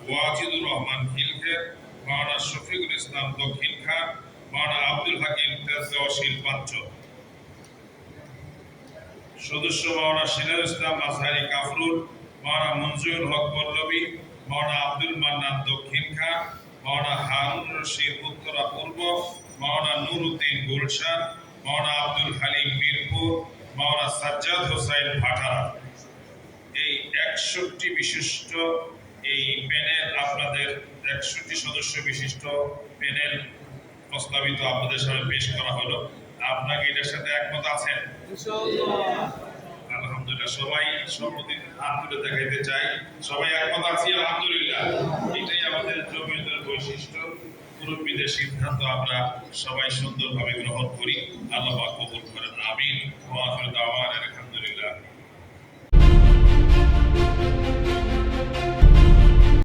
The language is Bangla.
ওয়াজিদুর রহমান খিলখের, মাওলানা শফিকুল ইসলাম দক্ষিণ খান, মাওলানা আব্দুল হাকিম তেজগাঁও পাঞ্চ। সদস্য মাওলানা সিরাজুল ইসলাম আজহারি কাফরুল, মাওলানা মনজুরুল হক পল্লবী, মাওলানা আব্দুল মান্নান দক্ষিণ খান, মাওলানা হারুন রশিদ উত্তরা পূর্ব, মাওলানা নুরউদ্দিন গুলশান, মাওলানা আব্দুল হালিম মিরপুর, মাওলানা সাজ্জাদ হোসাইন ভাটারা। এই 61 বিশিষ্ট এই প্যানেল, আপনাদের 61 সদস্য বিশিষ্ট প্যানেল প্রস্তাবিত আপনাদের সামনে পেশ করা হলো। আপনাকে এটার সাথে একমত আছেন? আলহামদুলিল্লাহ, সবাই সম্মতি হাত তুলে দেখাইতে চাই, সবাই একমত আছি আলহামদুলিল্লাহ। এটাই আমাদের জমিয়তের বৈশিষ্ট্য। মুরব্বীদের সিদ্ধান্ত আমরা সবাই সুন্দরভাবে গ্রহণ করি। আল্লাহ পাক কবুল করেন, আমিন। ওয়া আখিরু দাওয়ানা আলহামদুলিল্লাহ।